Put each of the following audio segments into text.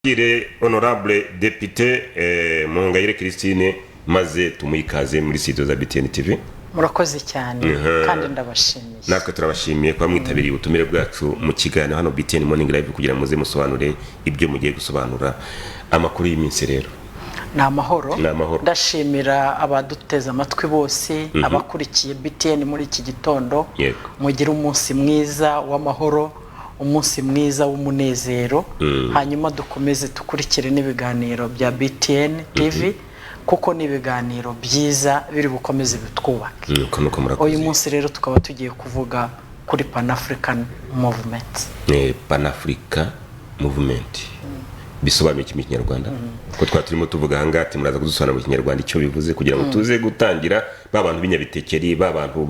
Ire honorable député Muhongayire Christine maze tumuyikaze muri studio za BTN TV. Murakoze cyane kandi ndabashimiye. Natwe turabashimiye kwa mwitabiriye ubutumire bwacu mu kiganiro hano BTN Morning Live kugira muze musobanure ibyo mugiye gusobanura amakuru y'iminsi rero. Na mahoro. Ndashimira abaduteza amatwi bose abakurikiye BTN muri iki gitondo. Mugira umunsi mwiza w'amahoro. Umunsi mwiza w'umunezero hanyuma dukomeze tukurikire n'ibiganiro bya BTN TV kuko n'ibiganiro byiza biri bukomeze bitwubake. Uyu munsi rero tukaba tugiye kuvuga kuri Pan African Movement. Pan Africa Movement bisobanuye iki mu Kinyarwanda? Ko twaturimo tuvuga hangati muraza kudusobanura mu Kinyarwanda icyo bivuze kugira ngo tuze gutangira babantu binyabitekeri babantu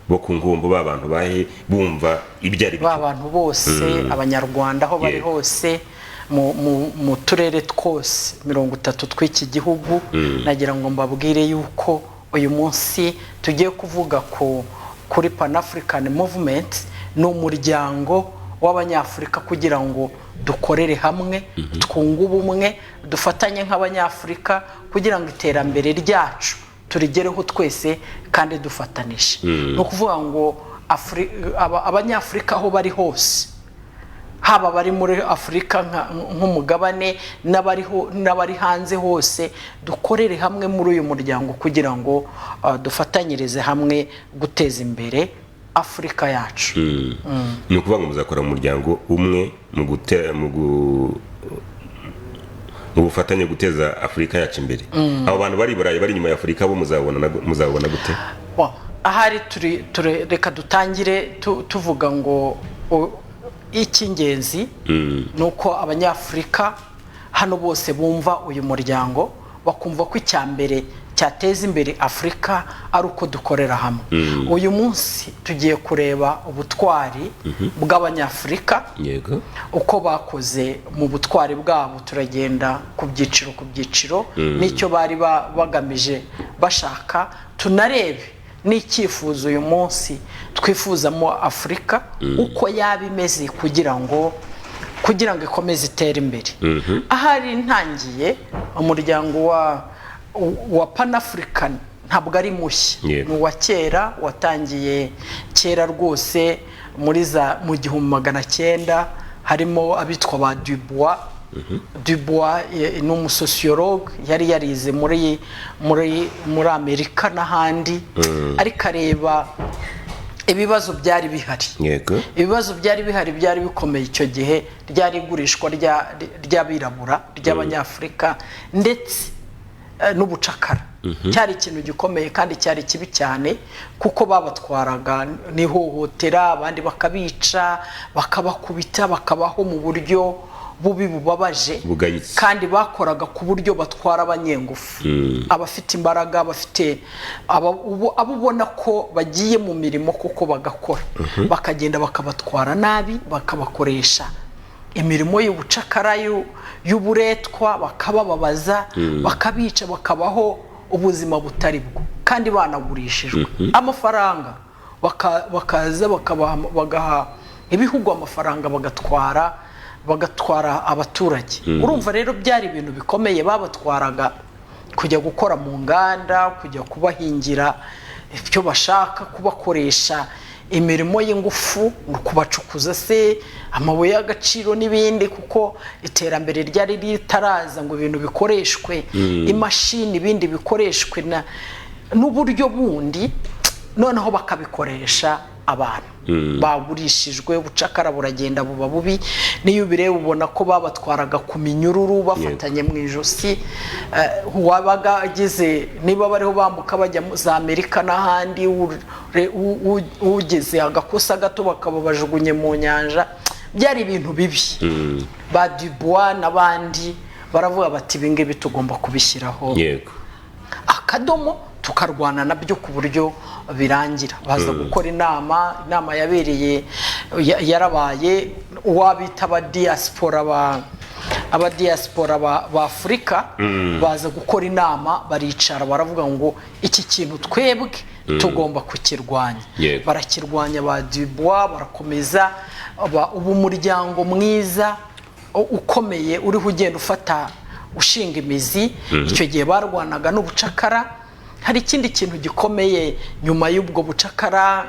bo kungumbo babantu bahe bumva ibyari babantu bose abanyarwanda aho bari hose mu turere twose 30 tw'iki gihugu nagira ngo mbabwire yuko uyu munsi tugiye kuvuga kuri Pan African Movement no muryango w'abanyafrika kugira ngo dukorere hamwe twunga ubumwe dufatanye nk'abanyafrika kugira ngo iterambere ryacu turigereho twese kandi dufatanije no kuvuga ngo abanyafrika aho bari hose haba bari muri Afrika nk'umugabane n'abari hanze hose dukorere hamwe muri uyu muryango kugira ngo dufatanyirize hamwe guteza imbere Afrika yacu. Ni ukuvuga ngo muzakora mu muryango umwe mu ubufatanye guteza Afrika yacu imbere. Abo bantu bari burayi bari nyuma ya Afrika bo muzabona gute? Ahari reka dutangire tuvuga ngo icy'ingenzi nuko abanyafrika hano bose bumva uyu muryango bakumva ko icyambere cyateza imbere Afrika ari uko dukorera hamwe. Uyu munsi tugiye kureba ubutwari bw'abanyafrika uko bakoze mu butwari bwabo turagenda ku byiciro n'icyo bari bagamije bashaka tunarebe n'icyifuzo uyu munsi twifuzamo Afrika uko yabimeze kugira ngo ikomeze itere imbere. Ahari ntangiye umuryango wa Pan African ntabwo ari mushya ni wa kera watangiye kera rwose mu 1900 harimo abitwa ba Dubois ni umusosiyologue yari yarize muri Amerika n'ahandi ariko areba ibibazo byari bihari. Ibibazo byari bihari byari bikomeye icyo gihe ryari igurishwa ry'abirabura ry'abanyafrika ndetse n'ubucakara cyari ikintu gikomeye kandi cyari kibi cyane kuko babatwaraga n'ihohotera abandi bakabica bakabakubita bakabaho mu buryo bubi bubabaje kandi bakoraga ku buryo batwara abanyengufu abafite imbaraga bafite abo ubona ko bagiye mu mirimo kuko bagakora bakagenda bakabatwara nabi bakabakoresha imirimo y'ubucakara y'uburetwa bakabababaza bakabica bakabaho ubuzima butari bwo kandi banagurishijwe amafaranga bakaza bagaha ibihugu amafaranga bagatwara abaturage. Urumva rero byari ibintu bikomeye babatwaraga kujya gukora mu nganda kujya kubahingira ibyo bashaka kubakoresha imirimo y'ingufu kubacukuza se amabuye y'agaciro n'ibindi kuko iterambere ryari ritaraza ngo ibintu bikoreshwe imashini ibindi bikoreshwe n'uburyo bundi noneho bakabikoresha abantu bagurishijwe ubucakara buragenda buba bubi niyo bireba ubona ko babatwaraga ku minyururu bafatanye mu ijosi wabaga agize niba bariho bambuka bajya za Amerika n'ahandi ugeze agakosa gato bakababajugunye mu nyanja byari ibintu bibi. Ba Dubois n'abandi baravuga bati ibingibi tugomba kubishyiraho akadomo tukarwana nabyo ku buryo birangira baza gukora inama yabereye yarabaye uwabita abadiaspora ba Afrika baza gukora inama baricara baravuga ngo iki kintu twebwe tugomba kukirwanya barakirwanya ba Dubois barakomeza ubu muryango mwiza ukomeye uriho ugenda ufata ushinga imizi. Icyo gihe barwanaga n'ubucakara. Hari ikindi kintu gikomeye nyuma y'ubwo bucakara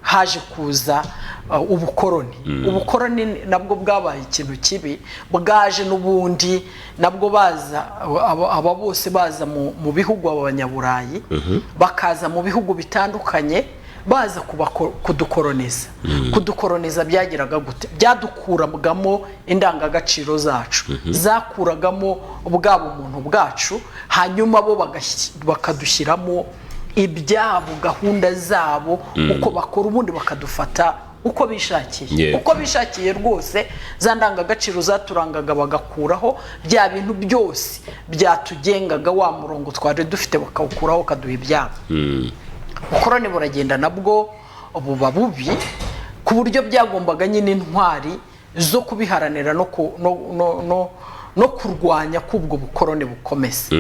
haje kuza ubukoroni. Ubukoroni nabwo bwabaye ikintu kibi, bwaje n'ubundi nabwo baza aba bose baza mu bihugu abanyaburayi bakaza mu bihugu bitandukanye baza kudukoroniza. Kudukoroniza byagiraga gute? Byadukuragamo indangagaciro zacu, zakuragamo ubwabo umuntu bwacu, hanyuma bo bakadushyiramo ibyabo, gahunda zabo, uko bakora, ubundi bakadufata uko bishakiye. Uko bishakiye rwose, za ndangagaciro zaturangaga bagakuraho, bya bintu byose byatugengaga, wa murongo twari dufite bakawukuraho, kaduha ibyabo. Ubukoroni buragenda nabwo buba bubi, ku buryo byagombaga nyine intwari zo kubiharanira no kurwanya k'ubwo bukoroni bukomeza.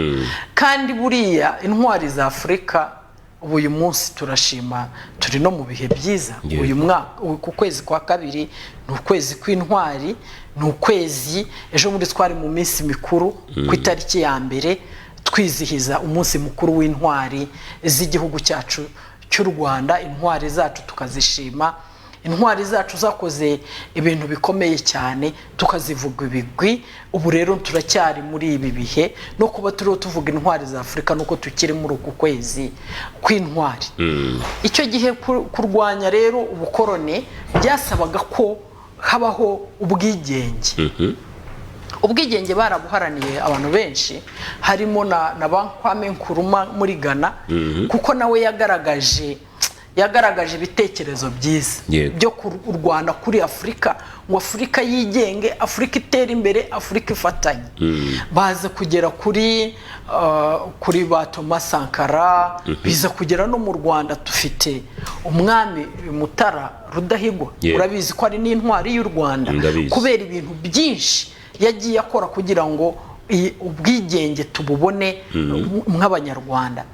Kandi buriya intwari za Afurika uyu munsi turashima, turi no mu bihe byiza. Uyu mwaka ku kwezi kwa kabiri ni ukwezi kw'intwari, ni ukwezi ejo muri twari mu minsi mikuru ku itariki ya mbere twizihiza umunsi mukuru w'intwari z'igihugu cyacu cy'u Rwanda. Intwari zacu tukazishima, intwari zacu zakoze ibintu bikomeye cyane, tukazivuga ibigwi. Ubu rero turacyari muri ibi bihe no kuba turiho tuvuga intwari za Afurika, nuko tukiri muri uku kwezi kw'intwari. Icyo gihe kurwanya rero ubukoroni byasabaga ko habaho ubwigenge. Ubwigenge barabuharaniye abantu benshi, harimo na Kwame Nkrumah muri Ghana, kuko nawe yagaragaje ibitekerezo byiza byo kurwana kuri Afurika, ngo Afurika yigenge, Afurika itere imbere, Afurika ifatanye. Baza kugera kuri ba Thomas Sankara, biza kugera no mu Rwanda dufite umwami Mutara Rudahigwa. Urabizi ko ari n'intwari y'u Rwanda, kubera ibintu byinshi yagiye akora kugira ngo ubwigenge tububone nk'abanyarwanda.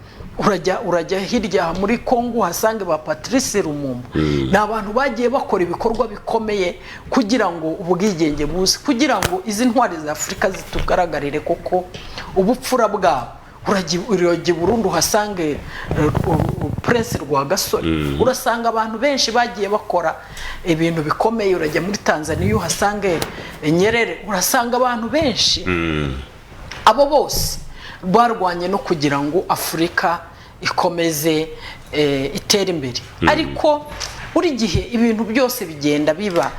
Urajya hirya muri Kongo hasange ba Patrice Lumumba. Ni abantu bagiye bakora ibikorwa bikomeye kugira ngo ubwigenge buze, kugira ngo izi ntwari za Afurika zitugaragarire koko ubupfura bwabo. Urajya Burundi hasange Prince Rwagasore, urasanga abantu benshi bagiye bakora ibintu bikomeye. Urajya muri Tanzania hasange Nyerere, urasanga abantu benshi. Abo bose barwanye no kugira ngo Afurika ikomeze itere imbere. Ariko buri gihe ibintu byose bigenda bigira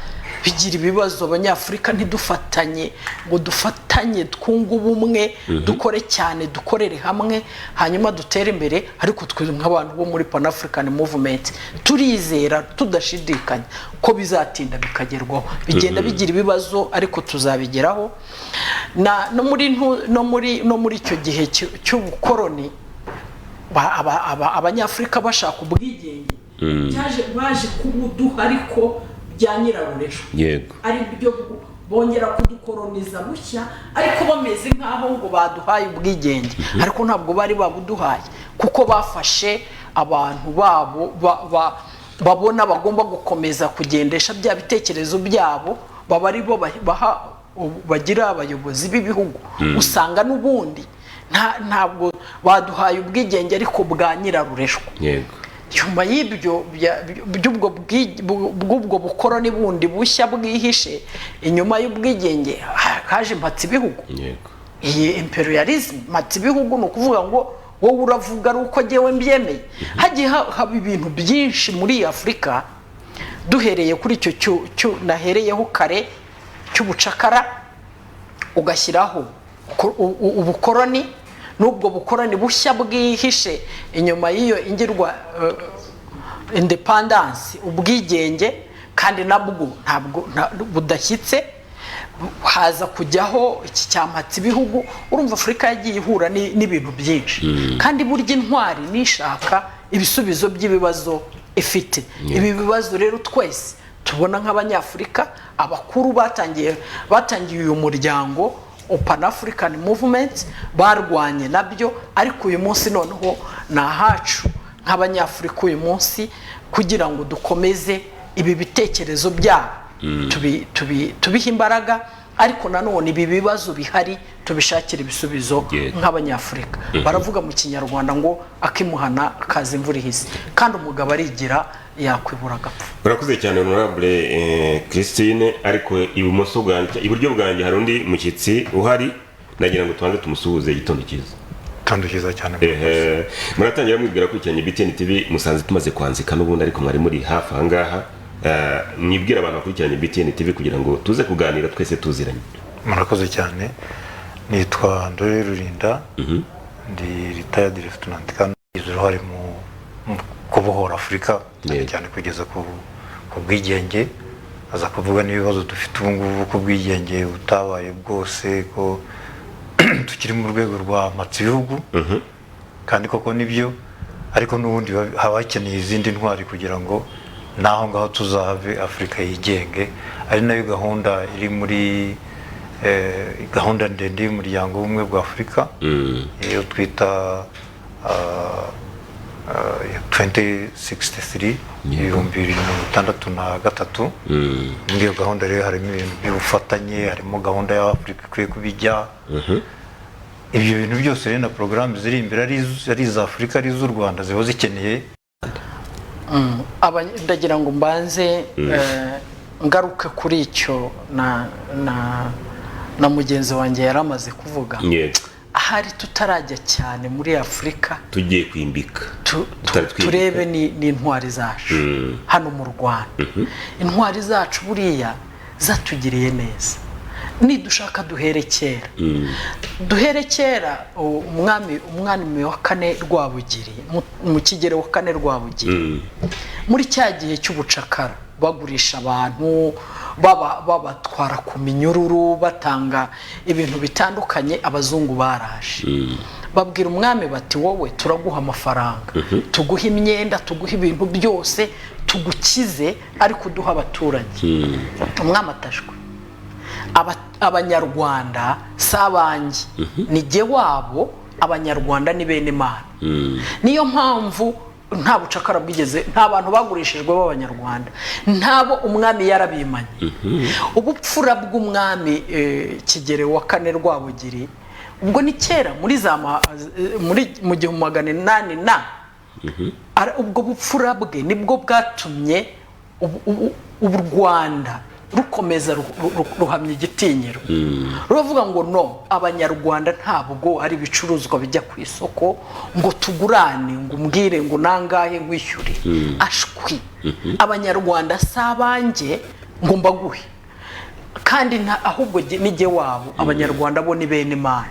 ibibazo. Abanyafurika ntidufatanye ngo dufatanye twunge ubumwe, dukore cyane, dukorere hamwe, hanyuma dutere imbere. Ariko twe nk'abantu bo muri Pan African Movement turizera tudashidikanya ko bizatinda bikagerwaho. Bigenda bigira ibibazo ariko tuzabigeraho. No muri icyo gihe cy'ubukoroni abanyafurika bashaka ubwigenge, baje kubuduha ariko bya nyirarurejo. Ari byo bongera kudukoroniza bushya, ariko bameze nk'aho ngo baduhaye ubwigenge, ariko ntabwo bari babuduhaye, kuko bafashe abantu babo babona bagomba gukomeza kugendesha bya bitekerezo byabo, baba ari bo bagira abayobozi b'ibihugu. Usanga n'ubundi ntabwo baduhaye ubwigenge ariko bwa nyirarureshwa. Nyuma y'ibyo bw'ubwo bukoroni bundi bushya bwihishe inyuma y'ubwigenge, haje impatsi ibihugu. Iyi imperialism, impatsi ibihugu, ni ukuvuga ngo wowe uravuga ari uko jyewe mbyemeye. Hagiye haba ibintu byinshi muri Afurika, duhereye kuri icyo nahereyeho kare cy'ubucakara, ugashyiraho ubukoroni, n'ubwo bukoroni bushya bwihishe inyuma y'iyo ingirwa independence, ubwigenge, kandi nabwo ntabwo budashyitse. Haza kujyaho iki cyampatse ibihugu. Urumva Afurika yagiye ihura n'ibintu byinshi, kandi burya intwari nishaka ibisubizo by'ibibazo ifite. Ibi bibazo rero twese tubona nk'abanyafurika, abakuru batangiye uyu muryango Pan African Movement, barwanye nabyo. Ariko uyu munsi noneho ni ahacu nk'abanyafurika uyu munsi, kugira ngo dukomeze ibi bitekerezo byabo, tubihe imbaraga, ariko nanone ibi bibazo bihari tubishakira ibisubizo nk'abanyafurika. Baravuga mu kinyarwanda ngo akimuhana akaza imvura ihise, kandi umugabo arigira yakwibura agapfa. Urakoze cyane honorable Christine, ariko ibumoso bwanjye iburyo bwanjye hari undi mushyitsi uhari, nagira ngo tubanze tumusuhuze igitondo cyiza. Tondo cyiza cyane. Muratangira mwibwira ko cyane BTN TV musanze tumaze kwanzika n'ubundi, ariko mwari muri hafi ahangaha. Mwibwira abantu bakurikiranye BTN TV kugira ngo tuze kuganira twese tuziranye. Murakoze cyane. Nitwa Ndore Rurinda, ndi retired lieutenant kandi uruhare mu kubohora Afurika cyane kugeza ku bwigenge. Aza kuvuga n'ibibazo dufite ubu ngubu ku bwigenge butabaye bwose, ko tukiri mu rwego rwa matsibihugu, kandi koko nibyo, ariko n'ubundi haba hakeneye izindi ntwari kugira ngo naho ngaho tuzave Afurika yigenge. Ari nayo gahunda iri muri gahunda ndende y'umuryango w'ubumwe bwa Afurika, iyo twita 2063 2063. Muri iyo gahunda rero harimo ibintu by'ubufatanye, harimo gahunda y'Afurika ikwiye kubijya. Ibyo bintu byose rero na porogaramu ziri imbere ari iza Afurika ari iz'u Rwanda ziba zikeneye. Ndagira ngo mbanze ngaruke kuri icyo na mugenzi wanjye yaramaze kuvuga. Ahari tutarajya cyane muri Afurika, tugiye kwimbika turebe n'intwari zacu hano mu Rwanda. Intwari zacu buriya zatugiriye neza, nidushaka duhere kera. umwami wa kane Rwabugiri, mu Kigero wa kane Rwabugiri, muri cya gihe cy'ubucakara bagurisha abantu, babatwara ku minyururu, batanga ibintu bitandukanye. Abazungu baraje babwira umwami bati wowe turaguha amafaranga, tuguha imyenda, tuguha ibintu byose, tugukize, ariko uduha abaturage. Umwami atashwe. Abanyarwanda sabangi ni jye wabo, Abanyarwanda ni bene Imana. Niyo mpamvu nta bucakara bwigeze, nta bantu bagurishijwe b'Abanyarwanda, ntabo umwami yarabimanye. Ubupfura bw'umwami Kigero wa kane Rwabugiri, ubwo ni kera muri mu 1800 ubwo bupfura bwe nibwo bwatumye u Rwanda rukomeza ruhamya igitinyiro. Ruvuga ngo no, Abanyarwanda ntabwo ari ibicuruzwa bijya ku isoko ngo tugurane, ngo umbwire ngo nangahe nkwishyure. Ashwi. Abanyarwanda sabange ngo mbaguhe, kandi ahubwo nijye wabo. Abanyarwanda bo ni bene Imana.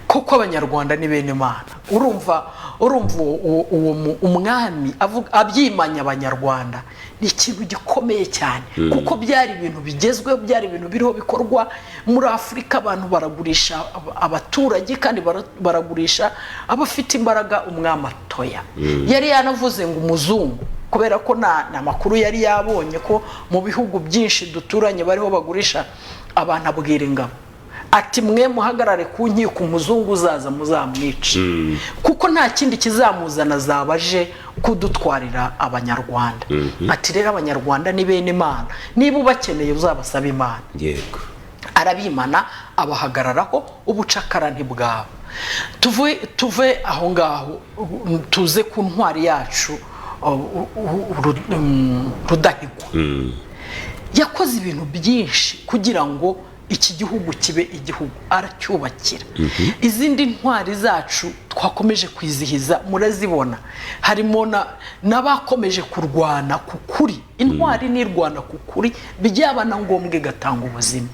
Koko Abanyarwanda ni bene Imana. Urumva uwo umwami abyimanya Abanyarwanda ni ikintu gikomeye cyane, kuko byari ibintu bigezweho, byari ibintu biriho bikorwa muri Afurika. Abantu baragurisha abaturage, kandi baragurisha abafite imbaraga. Umwami atoya yari yanavuze ngo umuzungu, kubera ko na makuru yari yabonye ko mu bihugu byinshi duturanye bariho bagurisha abantu, abwira ingabo ati mwe muhagarare ku nkiko, umuzungu uzaza muzamwice, kuko nta kindi kizamuzana, zabaje kudutwarira Abanyarwanda. Ati rero Abanyarwanda ni bene Imana, niba ubakeneye uzabasaba Imana. Yego. Arabimana, abahagararaho, ubucakara ntibwabo. Tuve aho ngaho tuze ku ntwari yacu Rudahigwa. Yakoze ibintu byinshi kugira ngo iki gihugu kibe igihugu, aracyubakira. Izindi ntwari zacu twakomeje kwizihiza murazibona, harimo n'abakomeje kurwana ku kuri. Intwari n'irwana ku kuri, byaba na ngombwa igatanga ubuzima.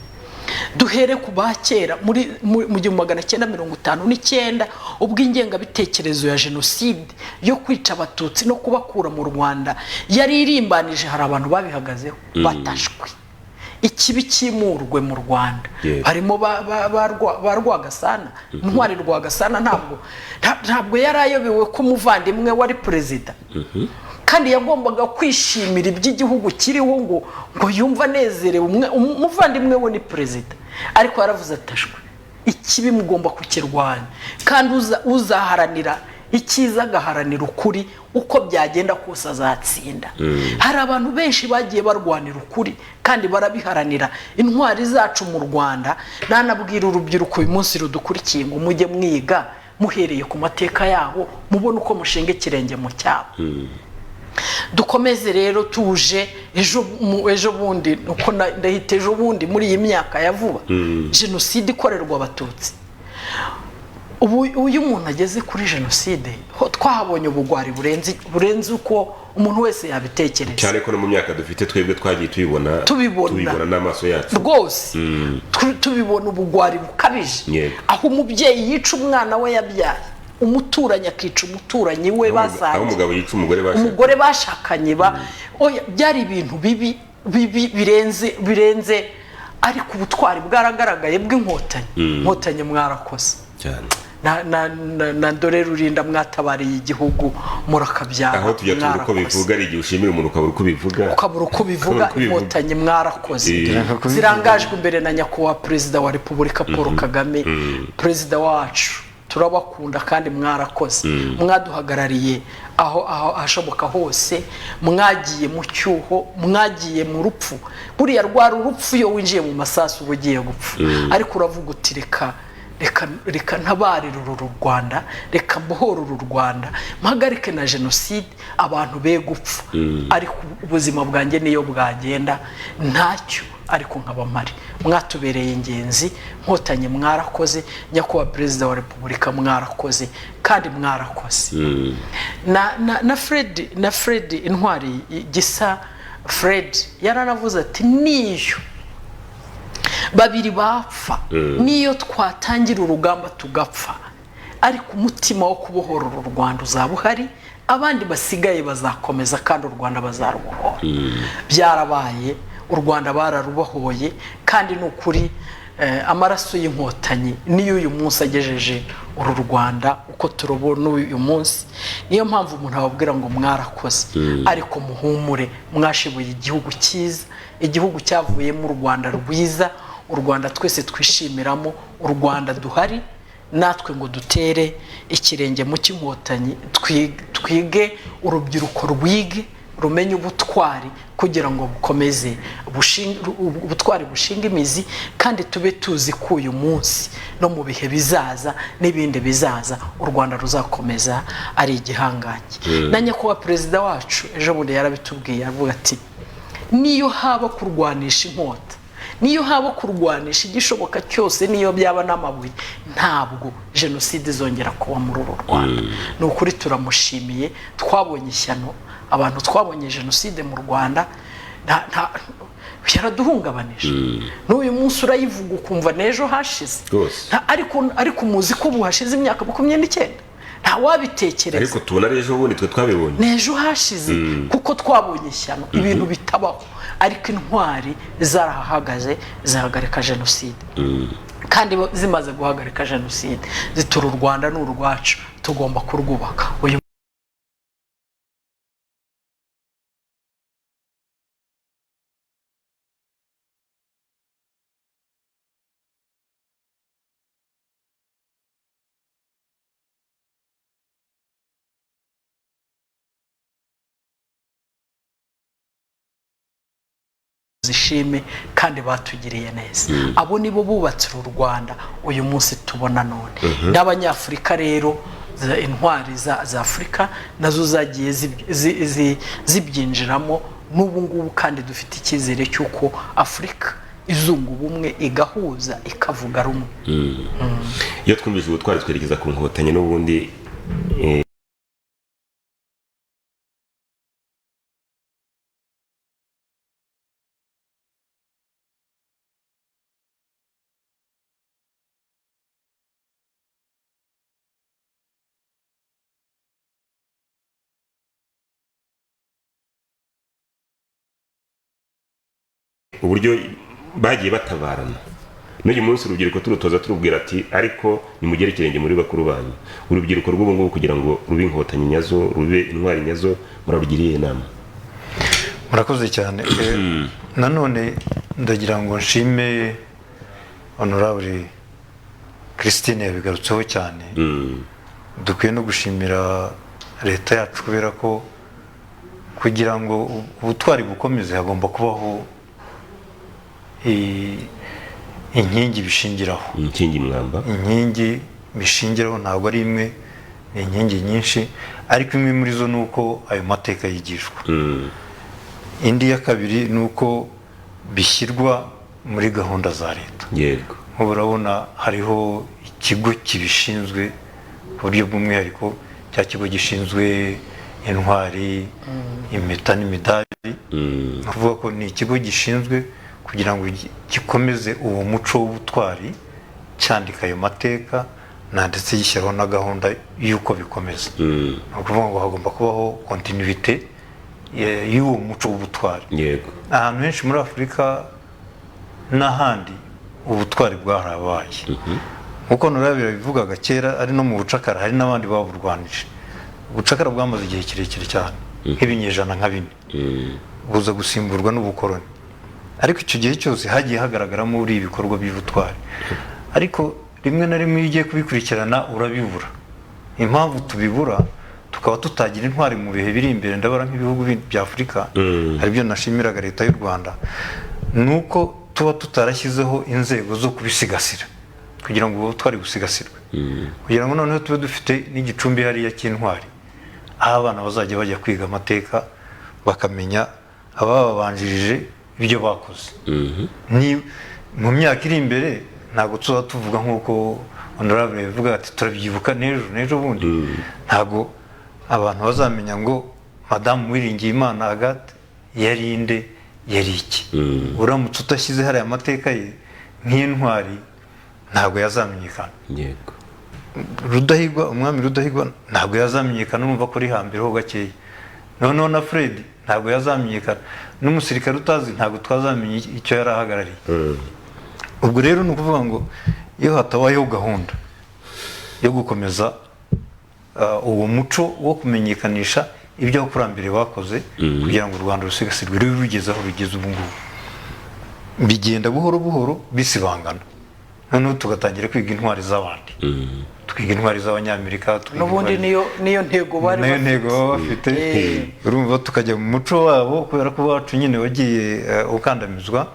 Duhere ku bakera mu 1959, ubwo ingengabitekerezo ya jenoside yo kwica Abatutsi no kubakura mu Rwanda yari irimbanije, hari abantu babihagazeho batashwe. Ikibi kimurwe mu Rwanda, harimo ba Rwagasana. Ntwari Rwagasana ntabwo yari ayobewe ko umuvandimwe wari perezida, kandi yagombaga kwishimira iby'igihugu kiriho ngo yumva anezerewe. Umuvandimwe we ni perezida, ariko yaravuze atashwe. Ikibi mugomba kukirwanya, kandi uzaharanira icyiza agaharanira ukuri uko byagenda kose azatsinda. Hari abantu benshi bagiye barwanira ukuri kandi barabiharanira. Intwari zacu mu Rwanda, nanabwira urubyiruko uyu munsi rudukurikiye ngo mujye mwiga muhereye ku mateka yabo, mubone uko mushinga ikirenge mu cyabo. Dukomeze rero tuje ejo bundi uko ndahita ejo bundi muri iyi myaka ya vuba jenoside ikorerwa abatutsi. Uyu umuntu ageze kuri jenoside twahabonye ubugwari burenze uko umuntu wese yabitekereza, cyane ko no mu myaka dufite twebwe twagiye tubibona n'amaso yacu rwose. Tubibona ubugwari bukabije, aho umubyeyi yica umwana we yabyaye, umuturanyi akica umuturanyi we basangiye, aho umugabo yica umugore bashakanye. Byari ibintu bibi birenze, ariko ubutwari bwaragaragaye bw'inkotanyi mwarakoze cyane. na dore rurinda mwatabariye igihugu murakabyara. Aho tujya tuvuga ko bivuga ari igihe ushimira umuntu ukabura uko bivuga inkotanyi mwarakoze, zirangajwe imbere na nyakubahwa perezida wa repubulika Paul Kagame, perezida wacu. Turabakunda kandi mwarakoze, mwaduhagarariye aho hashoboka hose, mwagiye mu cyuho, mwagiye mu rupfu. Buriya rwari urupfu iyo winjiye mu masasu uba ugiye gupfa, ariko uravuga uti reka ntabarire uru Rwanda, reka mbohore uru Rwanda, mpagarike na jenoside, abantu be gupfa, ariko ubuzima bwanjye niyo bwagenda ntacyo, ariko nk'abamari. Mwatubereye ingenzi, nkotanyi mwarakoze, nyakubahwa perezida wa repubulika mwarakoze kandi mwarakoze. na Fred intwari Gisa Fred yaranavuze ati niyo babiri bapfa, niyo twatangira urugamba tugapfa, ariko umutima wo kubohora uru Rwanda uzaba uhari, abandi basigaye bazakomeza kandi u Rwanda bazarubohora. Byarabaye, u Rwanda bararubohoye, kandi n'ukuri amaraso y'inkotanyi niyo uyu munsi agejeje uru Rwanda uko turubona uyu munsi. Niyo mpamvu umuntu ababwira ngo mwarakoze, ariko muhumure, mwashibuye igihugu cyiza, igihugu cyavuyemo u Rwanda rwiza, u Rwanda twese twishimiramo, u Rwanda duhari natwe ngo dutere ikirenge mu cy'inkotanyi, twige urubyiruko rwige rumenye ubutwari kugira ngo bukomeze ubutwari bushinga imizi, kandi tube tuzi ko uyu munsi no mu bihe bizaza n'ibindi bizaza u Rwanda ruzakomeza ari igihangange. Na nyakubahwa perezida wacu ejo bundi yarabitubwiye, avuga ati niyo haba kurwanisha inkota, niyo haba kurwanisha igishoboka cyose, niyo byaba n'amabuye, ntabwo jenoside izongera kuba muri uru Rwanda. Ni ukuri turamushimiye, twabonye ishyano, abantu twabonye jenoside mu Rwanda yaraduhungabanije. N'uyu munsi urayivuga ukumva n'ejo hashize, ariko muzi ko ubu hashize imyaka 29, nta wabitekereza. Ariko tubona ejo bundi twe twabibonye n'ejo hashize, kuko twabonye ishyano, ibintu bitabaho, ariko intwari zarahagaze zihagarika jenoside. Kandi zimaze guhagarika jenoside zitura u Rwanda n'urwacu, tugomba kurwubaka. Zishime kandi batugiriye neza. Abo nibo bubatse uru Rwanda uyu munsi tubona none. N'abanyafrika rero, intwari za Afrika nazo zagiye zibyinjiramo n'ubu ngubu, kandi dufite icyizere cy'uko Afrika izungu bumwe igahuza ikavuga rumwe. Iyo twumvise ubutwari twerekeza ku nkotanyi n'ubundi uburyo bagiye batabarana. N'uyu munsi urubyiruko turutoza turubwira ati ariko nimugere ikirenge muri bakuru banyu. Urubyiruko rw'ubu ngubu kugira ngo rube inkotanyi nyazo, rube intwari nyazo, murabigiriye inama. Murakoze cyane. Nanone ndagira ngo nshime honorable Christine yabigarutseho cyane. dukwiye no gushimira leta yacu kubera ko kugira ngo ubutwari bukomeze hagomba kubaho inkingi bishingiraho, inkingi mwamba, inkingi bishingiraho ntabwo ari imwe, ni inkingi nyinshi, ariko imwe muri zo ni uko ayo mateka yigishwa. Indi ya kabiri ni uko bishyirwa muri gahunda za leta. yego, nk'ubu urabona hariho ikigo kibishinzwe ku buryo bw'umwihariko, cya kigo gishinzwe intwari, impeta n'imidari. Ni ukuvuga ko ni ikigo gishinzwe kugira ngo gikomeze uwo muco w'ubutwari, cyandika ayo mateka ndetse gishyiraho na gahunda y'uko bikomeza. Ni ukuvuga ngo hagomba kubaho kontinuité y'uwo muco w'ubutwari. yego, ahantu henshi muri Afurika n'ahandi ubutwari bwarabaye, nk'uko Nurabira bivugaga kera, ari no mu bucakara hari n'abandi baburwanije. Ubucakara bwamaze igihe kirekire cyane, nk'ibinyejana nka 4, buza gusimburwa n'ubukoroni, ariko icyo gihe cyose hagiye hagaragaramo uri ibikorwa by'ubutwari, ariko rimwe na rimwe iyo ugiye kubikurikirana urabibura. Impamvu tubibura tukaba tutagira intwari mu bihe biri imbere, ndabara nk'ibihugu bya Afurika, aribyo nashimiraga leta y'u Rwanda, ni uko tuba tutarashyizeho inzego zo kubisigasira kugira ngo ubutwari busigasirwe, kugira ngo noneho tube dufite n'igicumbi hariya cy'intwari, aho abana bazajya bajya kwiga amateka bakamenya abababanjirije ibyo bakoze. Ni mu myaka iri imbere ntabwo tuba tuvuga nk'uko Honorable bivuga ati turabyibuka n'ejo bundi, ntabwo abantu bazamenya ngo Madamu Uwiringiyimana Agathe yari inde, yari iki. Uramutse utashyize hariya amateka ye nk'intwari ntabwo yazamenyekana. yego, Rudahigwa, umwami Rudahigwa ntabwo yazamenyekana, urumva ko ari hambere ho gakeya. Noneho na Fred ntabwo yazamenyekana, n'umusirikare utazi ntabwo twazamenye icyo yari ahagarariye. Ubwo rero ni ukuvuga ngo iyo hatabayeho gahunda yo gukomeza uwo muco wo kumenyekanisha ibyo abakurambere bakoze, kugira ngo u Rwanda rusigasirwe rube rugeze aho bigeze ubu ngubu, bigenda buhoro buhoro bisibangana. Noneho tugatangira kwiga intwari z'abandi, twiga intwari z'Abanyamerika, n'ubundi niyo ntego bari bafite. Urumva tukajya mu muco wabo kubera ko wacu nyine wagiye ukandamizwa.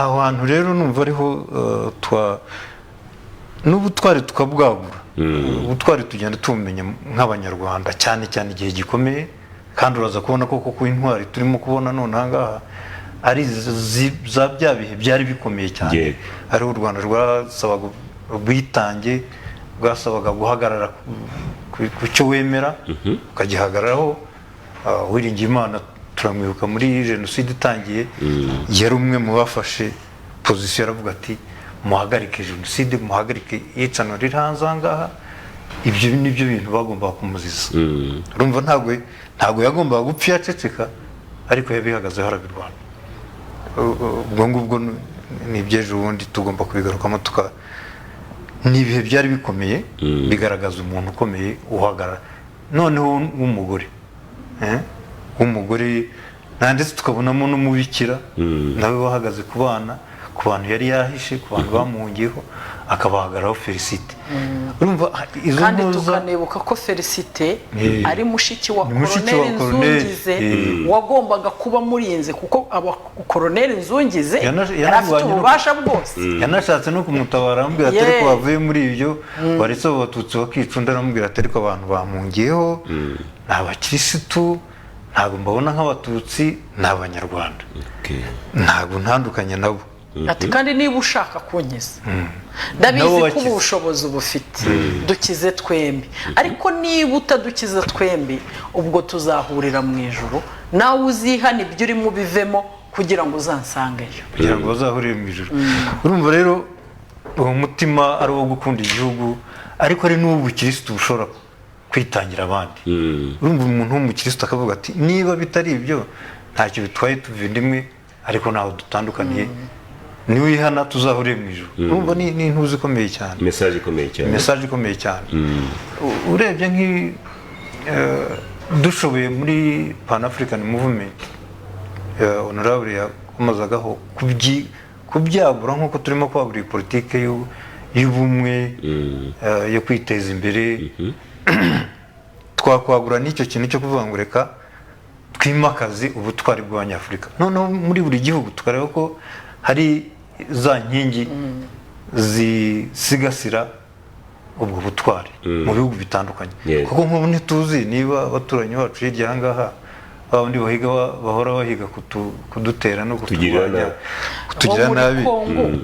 Aho hantu rero numva ariho n'ubutwari tukabwagura. Ubutwari tugenda tumenya nk'Abanyarwanda, cyane cyane igihe gikomeye, kandi uraza kubona ko koko intwari turimo kubona none aha ngaha ari za bya bihe byari bikomeye cyane. Ariho u Rwanda rwasabaga ubwitange, rwasabaga guhagarara ku cyo wemera ukagihagararaho. Uwiringiyimana turamwibuka muri jenoside itangiye, yari umwe mu bafashe pozisiyo, aravuga ati muhagarike jenoside, muhagarike iyicano riri hanze aha ngaha. Ibyo ni byo bintu bagombaga kumuziza. Urumva ntabwo yagombaga gupfa yaceceka, ariko yabihagazeho arabirwana. Ubwo ngubwo ni iby'ejo bundi tugomba kubigarukamo. Ni ibihe byari bikomeye, bigaragaza umuntu ukomeye uhagarara, noneho w'umugore, ndetse tukabonamo n'umubikira nawe wahagaze ku bantu yari yahishe, ku bantu bamuhungiyeho, akabahagararaho Felicite. Urumva izo kandi tukanibuka ko Felicite ari mushiki wa Koloneli Nzungize, wagombaga kuba murinze, kuko Koloneli Nzungize yari afite ububasha bwose. Yanashatse no kumutabara, amubwira ati ariko bavuye muri ibyo baretse abo Batutsi bakica undi, aramubwira ati ariko abantu bamungiyeho ni abakirisitu, ntabwo mbabona nk'Abatutsi, ni Abanyarwanda, ntabwo ntandukanye nabo. Ati kandi niba ushaka kunkiza, ndabizi ko ubu bushobozi ubufite, dukize twembi, ariko niba utadukiza twembi, ubwo tuzahurira mu ijuru, nawe uzihana ibyo urimo ubivemo kugira ngo uzansangeyo, kugira ngo bazahurire mu ijuru. Urumva rero uwo mutima ari uwo gukunda igihugu, ariko ari n'uw'ubukirisitu bushobora kwitangira abandi. Urumva umuntu w'umukirisitu akavuga ati niba bitari ibyo ntacyo bitwaye, tuva indimwe, ariko ntaho dutandukaniye, niwihana tuzahurire mu ijuru. Urumva ni intuzi ikomeye cyane, message ikomeye cyane. Urebye dushoboye muri Pan African Movement, Honorable yakomazagaho kubyagura, nk'uko turimo kwagura politike y'ubumwe yo kwiteza imbere twakwagura n'icyo kintu cyo kuvuga ngo reka twimakaze ubutwari bw'abanyafurika noneho muri buri gihugu tukareba ko hari za nkingi zisigasira ubwo butwari mu bihugu bitandukanye kuko nk'ubu ntituzi niba abaturanyi bacu hirya aha ngaha abandi bahora bahiga kudutera no kutugirira nabi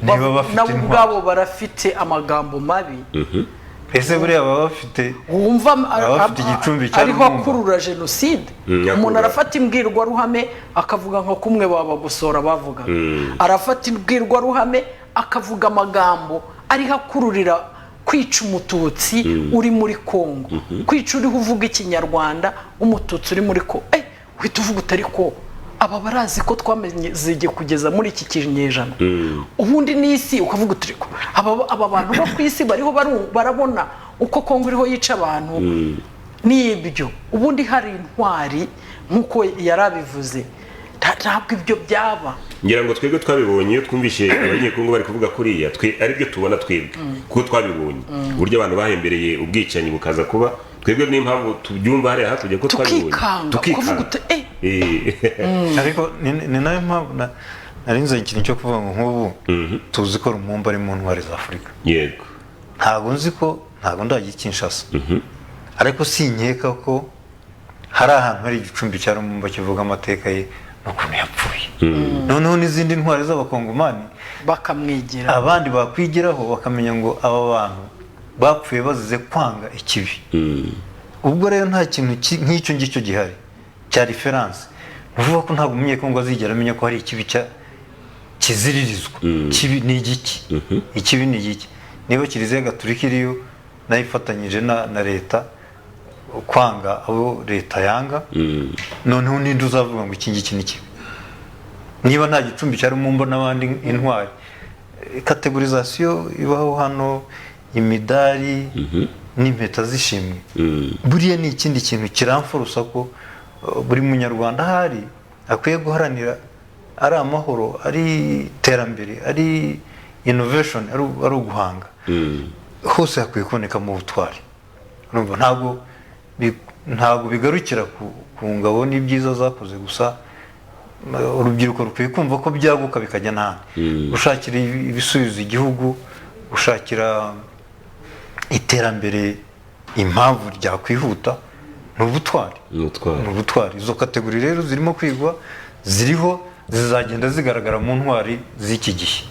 niba bafite nabo ubwabo barafite amagambo mabi ese buriya baba bafite wumva igicumbi ariho akurura jenoside umuntu arafata imbwirwaruhame akavuga nko kumwe babagosora bavuga arafata imbwirwaruhame akavuga amagambo ariho akururira kwica umututsi uri muri Kongo kwica uriho uvuga ikinyarwanda umututsi uri muri Kongo uhita uvuga utari ko aba barazi ko twamenye kugeza muri iki kinyejana ubundi n'isi ukavuga utari ko aba bantu bo ku isi bariho barabona uko Kongo iriho yica abantu n'ibyo ubundi hari intwari nk'uko yarabivuze ntabwo ibyo byaba ngira ngo twebwe twabibonye iyo twumvishe abanyekongo bari kuvuga kuriya aribyo tubona twebwe kuko twabibonye uburyo abantu bahembereye ubwicanyi bukaza kuba twebwe n'impamvu tubyumva hariya hakurya ko twabibonye tukikanga ariko ni nayo mpamvu narinze ikintu cyo kuvuga ngo nk'ubu tuzi ko Lumumba ari mu ntwari za Afurika yego ntabwo ndajya Kinshasa ariko sinkeka ko hari ahantu hari igicumbi cya Lumumba kivuga amateka ye n'ukuntu yapfuye noneho n'izindi ntwari z'abakongomani bakamwigira abandi bakwigiraho bakamenya ngo aba bantu bapfuye bazize kwanga ikibi ubwo rero nta kintu nk'icyo ngicyo gihari cya reference uvuga ko ntabwo umunyekongo azigera amenya ko hari ikibi kiziririzwa kibi ni igiki ikibi ni igiki niba Kiliziya Gatolika iriyo nayo ifatanyije na leta kwanga abo leta yanga noneho ninde uzavuga ngo iki ngiki ni kibi niba nta gicumbi cya Lumumba n'abandi intwari kategorizasiyo ibaho hano imidari n'impeta z'ishimwe buriya ni ikindi kintu kiramfurusa ko buri munyarwanda ahari akwiye guharanira ari amahoro ari iterambere ari innovation ari uguhanga hose hakwiye kuboneka mu butwari ntabwo bigarukira ku ngabo n'ibyiza zakoze gusa urubyiruko rukwiye kumva ko byaguka bikajya n'ahandi gushakira ibisubizo igihugu gushakira iterambere impamvu ryakwihuta ni ubutwari izo kategori rero zirimo kwigwa ziriho zizagenda zigaragara mu ntwari z'iki gihe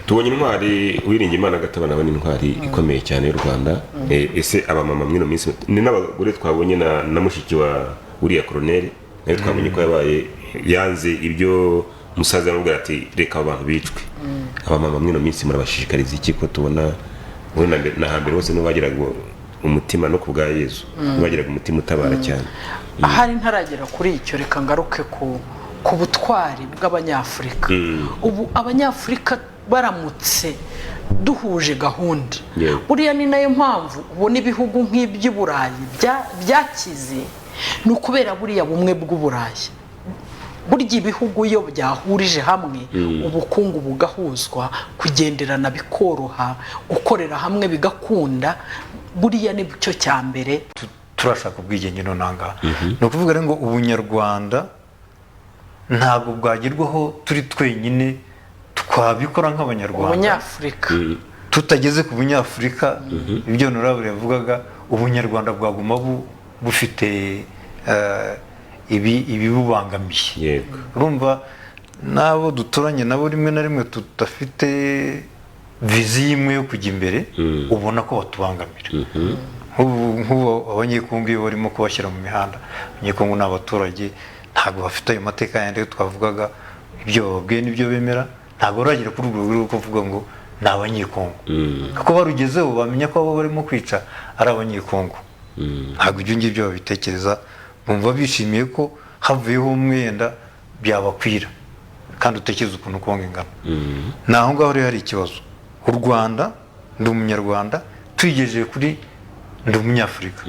tubonye intwari Uwiringiyimana Gatabana ni intwari ikomeye cyane y'u Rwanda ese abamama mwino minsi ni n'abagore twabonye na mushiki wa uriya koroneri nayo twabonye ko yabaye yanze ibyo musaza yamubwira ati reka abantu bicwe abamama mwino minsi murabashishikariza iki ko tubona na hambere hose n'ubagiraga umutima no kubwa Yezu n'ubagiraga umutima utabara cyane ahari ntaragera kuri icyo reka ngaruke ku butwari bw'abanyafurika ubu abanyafurika baramutse duhuje gahunda buriya ni nayo mpamvu ubona ibihugu nk'iby'i Burayi byakize ni ukubera buriya bumwe bw'Uburayi burya ibihugu iyo byahurije hamwe ubukungu bugahuzwa kugenderana bikoroha gukorera hamwe bigakunda buriya ni cyo cya mbere turashaka ubwigenge nonanga ni ukuvuga ngo ubunyarwanda ntabwo bwagerwaho turi twenyine twabikora nk'abanyarwanda Abanyafurika tutageze ku bunyafurika ibyo Honorable yavugaga ubunyarwanda bwaguma bufite ibibubangamiye urumva nabo duturanye nabo rimwe na rimwe tudafite viziyo imwe yo kujya imbere ubona ko batubangamira nk'ubu abanyekongo iyo barimo kubashyira mu mihanda abanyekongo ni abaturage ntabwo bafite ayo mateka yandi twavugaga ibyo bababwiye n'ibyo bemera ntabwo baragira kuri urwo rwego rwo kuvuga ngo ni abanyekongo kuko barugezeho bamenya ko abo barimo kwica ari abanyekongo ntabwo ibyo ngibyo babitekereza bumva bishimiye ko havuyeho umwenda byabakwira kandi utekereza ukuntu Kongo ingana ni aho ngaho rero hari ikibazo u Rwanda ndi umunyarwanda twigejeje kuri ndi umunyafurika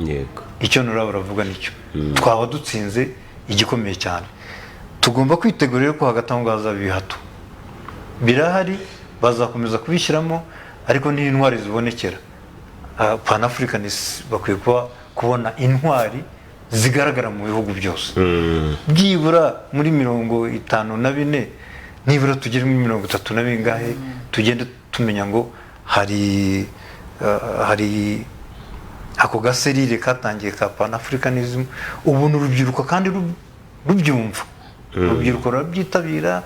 icyo Honorable aravuga nicyo twaba dutsinze igikomeye cyane tugomba kwitegura rero ko hagati aho ngaho hazaba ibihato birahari bazakomeza kubishyiramo ariko ni intwari zibonekera. Pan-Africanists bakwiye kubona intwari zigaragara mu bihugu byose, byibura muri 54 nibura tugere muri 30 ngahe, tugende tumenya ngo hari ako gaserire katangiye ka Pan-Africanism, ubu n'urubyiruko kandi rubyumva, urubyiruko rurabyitabira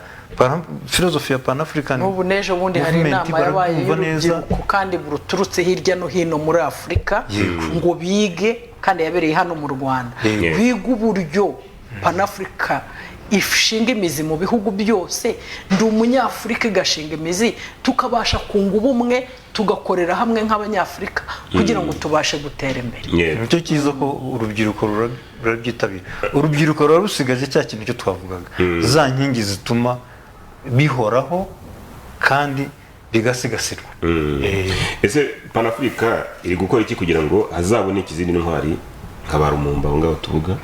filozofi ya Pan-African. Ubu nejo bundi hari inama yabaye y'urubyiruko kandi buruturutse hirya no hino muri Afurika ngo bige, kandi yabereye hano mu Rwanda, biga uburyo Pan-Africa ishinga imizi mu bihugu byose. Ndi umunyafurika igashinga imizi, tukabasha kunga ubumwe, tugakorera hamwe nk'abanyafurika kugira ngo tubashe gutera imbere. Nicyo cyiza ko urubyiruko rurabyitabira. Urubyiruko rura rusigaje cya kintu cyo twavugaga, za nkingi zituma bihoraho kandi bigasigasirwa. Ese Pan-Africa iri gukora iki kugira ngo hazaboneke izindi ntwari nk'abarumumba aho ngaho tuvuga?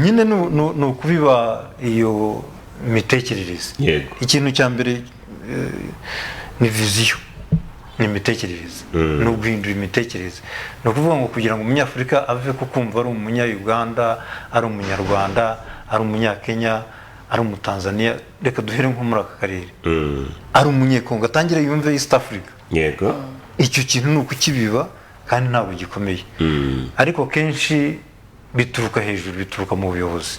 Nyine no kubiba iyo mitekerereze. Ikintu cya mbere ni vision, ni imitekerereze, no guhindura imitekerereze. No kuvuga ngo kugira ngo umunyafurika ave kukumva ari umunya-Uganda, ari umunyarwanda, ari umunyakenya, ari umutanzania, reka duhere nko muri aka karere, ari umunyekongo atangira yumve East Africa. Yego, icyo kintu ni ukukibiba kandi ntabwo gikomeye, ariko kenshi bituruka hejuru, bituruka mu buyobozi.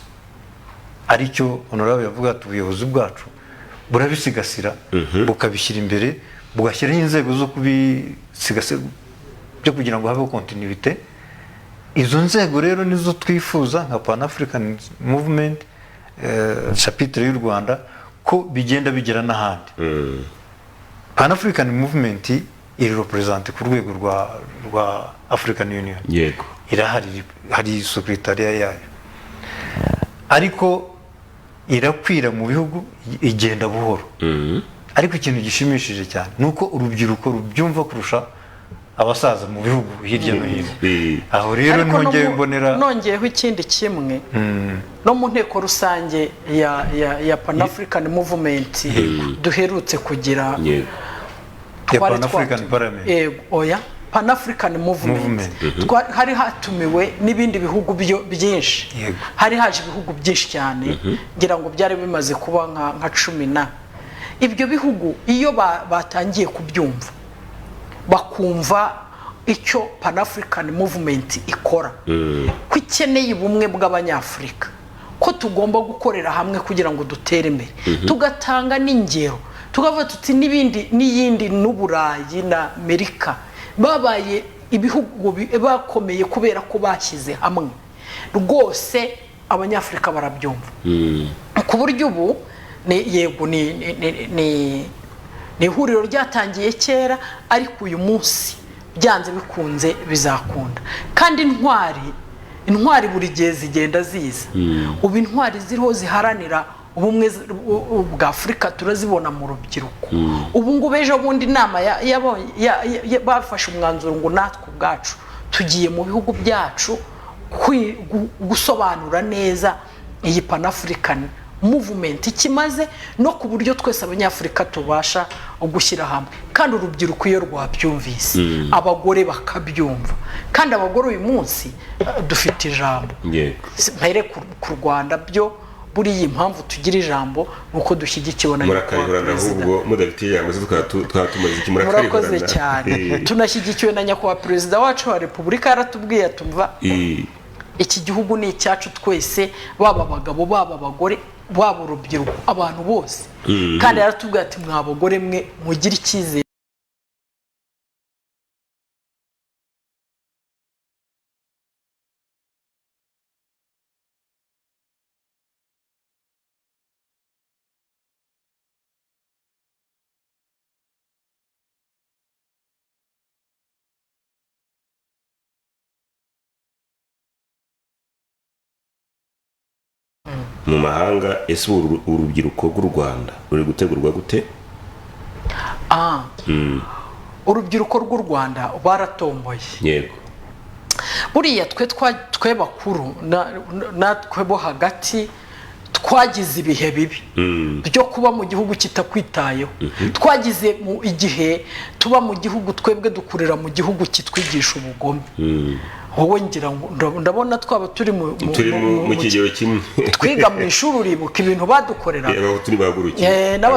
Aricyo honorable yavuga ati ubuyobozi bwacu burabisigasira, bukabishyira imbere, bugashyiraho inzego zo kubisigasira byo kugira ngo habeho continuité. Izo nzego rero nizo twifuza nka Pan-African Movement, chapitre y'u Rwanda, ko bigenda bigera n'ahandi. Pan-African Movement iri represente ku rwego rwa African Union. Yego, irahari, hari secretariat yayo, ariko irakwira mu bihugu, igenda buhoro. Ariko ikintu gishimishije cyane nuko urubyiruko rubyumva kurusha abasaza mu bihugu hirya no hino. Aho rero nongeyeho ikindi kimwe, no mu nteko rusange ya Pan-African Movement duherutse kugira, Pan-African Parliament, Pan-African Movement, hari hatumiwe n'ibindi bihugu byinshi, hari haje ibihugu byinshi cyane, ngira ngo byari bimaze kuba nka 10. Ibyo bihugu iyo batangiye kubyumva, bakumva icyo Pan-African Movement ikora, ko ikeneye ubumwe bw'abanyafurika, ko tugomba gukorera hamwe kugira ngo dutere imbere, tugatanga n'ingero, tukavuga tuti n'iyindi n'Uburayi na Amerika babaye ibihugu bakomeye kubera ko bashyize hamwe, rwose abanyafurika barabyumva. Ku buryo ubu yego ni ihuriro ryatangiye kera, ariko uyu munsi byanze bikunze bizakunda. Kandi intwari buri gihe zigenda ziza. Ubu intwari ziriho ziharanira ubumwe bwa Afurika turazibona mu rubyiruko. Ubu ngubu ejo bundi inama bafashe umwanzuro ngo natwe ubwacu tugiye mu bihugu byacu gusobanura neza iyi Pan-African Movement ikimaze, no ku buryo twese abanyafurika tubasha gushyira hamwe. Kandi urubyiruko iyo rwabyumvise, abagore bakabyumva, kandi abagore uyu munsi dufite ijambo. Mpere ku Rwanda byo buriya impamvu tugira ijambo nuko dushyigikiwe na nyakubahwa ahubwo mudafite ijambo twatumaze iki murakoze cyane. Tunashyigikiwe na nyakubahwa perezida wacu wa Repubulika, yaratubwiye atumva iki gihugu ni icyacu twese, baba abagabo baba abagore baba urubyiruko, abantu bose. Kandi yaratubwiye ati mwa bagore mwe mugire icyizere. Mu mahanga, ese urubyiruko rw'u Rwanda ruri gutegurwa gute? Urubyiruko rw'u Rwanda baratomboye. Yego, buriya twe bakuru natwe bo hagati twagize ibihe bibi byo kuba mu gihugu kitakwitayeho, twagize igihe tuba mu gihugu twebwe dukurira mu gihugu kitwigisha ubugome. wowe ngira ngo ndabona twaba turi mu kigero kimwe twiga mu ishuri uribuka ibintu badukorera abatutsi nibagurukiye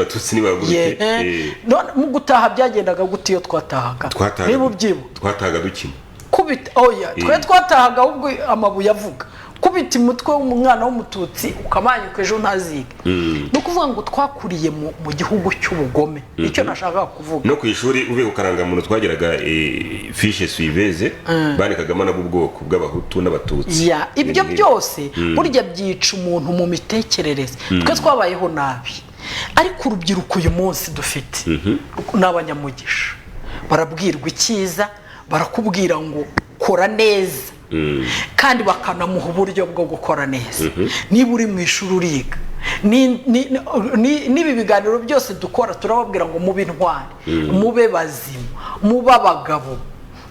abatutsi nibagurukiye mu gutaha byagendaga gute iyo twatahaga niba ubyibuka twatahaga dukina kubita oya twe twatahaga ahubwo amabuye avuga kubita umutwe w'umwana w'umututsi ukamanyuka ejo ntaziga no kuvuga ngo twakuriye mu gihugu cy'ubugome icyo nashaka kuvuga no ku ishuri uvuye kukaranga muntu twagiraga fiche suiveze banikagamo nabo ubwoko bw'abahutu n'abatutsi ibyo byose burya byica umuntu mu mitekerereze twe twabayeho nabi ariko urubyiruko uyu munsi dufite n'abanyamugisha barabwirwa icyiza barakubwira ngo kora neza kandi bakanamuha uburyo bwo gukora neza niba uri mu ishuri uriga n'ibi biganiro byose dukora turababwira ngo mube intwari mube bazima mube abagabo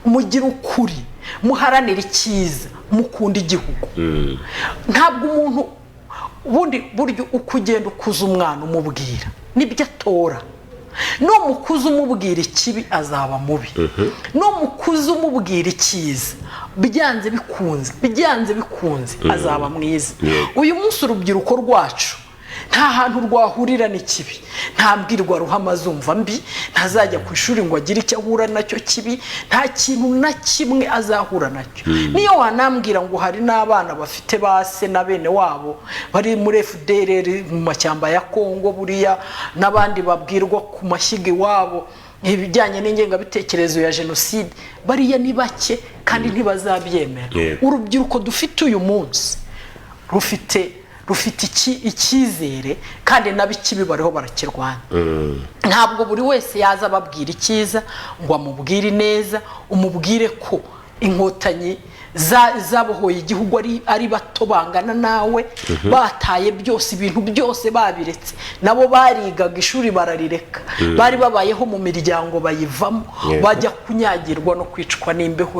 mugire ukuri muharanire icyiza mukunda igihugu ntabwo umuntu ubundi buryo uko ugenda ukuza umwana umubwira nibyo atora numukuza umubwira ikibi azaba mubi numukuza umubwira icyiza byanze bikunze azaba mwiza uyu munsi urubyiruko rwacu nta hantu rwahurira n'ikibi nta mbwirwa ruhama azumva mbi ntazajya ku ishuri ngo agire icyo ahura nacyo kibi nta kintu na kimwe azahura nacyo niyo wanambwira ngo hari n'abana bafite base na bene wabo bari muri FDLR mu mashyamba ya Kongo buriya n'abandi babwirwa ku mashyiga iwabo ibijyanye n'ingengabitekerezo ya jenoside bariya ni bake kandi ntibazabyemera urubyiruko dufite uyu munsi rufite icyizere kandi n'abikibi bariho barakirwanya ntabwo buri wese yaza ababwira icyiza ngo amubwire neza umubwire ko inkotanyi zabohoye igihugu ari bato bangana nawe bataye byose ibintu byose babiretse nabo barigaga ishuri bararireka bari babayeho mu miryango bayivamo bajya kunyagirwa no kwicwa n'imbeho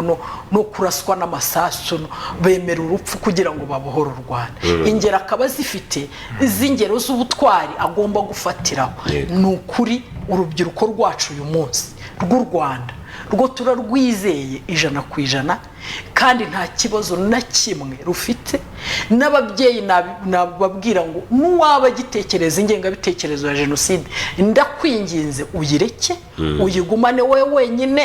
no kuraswa n'amasasu bemera urupfu kugira ngo babohore u Rwanda ingero akaba zifite izingero z'ubutwari agomba gufatiraho ni ukuri urubyiruko rwacu uyu munsi rw'u Rwanda rwo turarwizeye 100% kandi nta kibazo na kimwe rufite n'ababyeyi nababwira ngo nuwaba gitekereza ingengabitekerezo ya jenoside ndakwinginze uyireke uyigumane wowe wenyine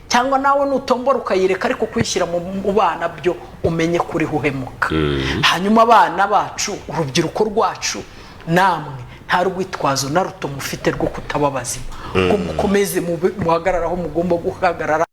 cyangwa nawe nutombora ukayireka ariko kwishyira mu bana byo umenye kuri huhemuka hanyuma abana bacu urubyiruko rwacu namwe nta rwitwazo na ruto mufite rwo kutaba bazima ngo mukomeze muhagararaho mugomba guhagarara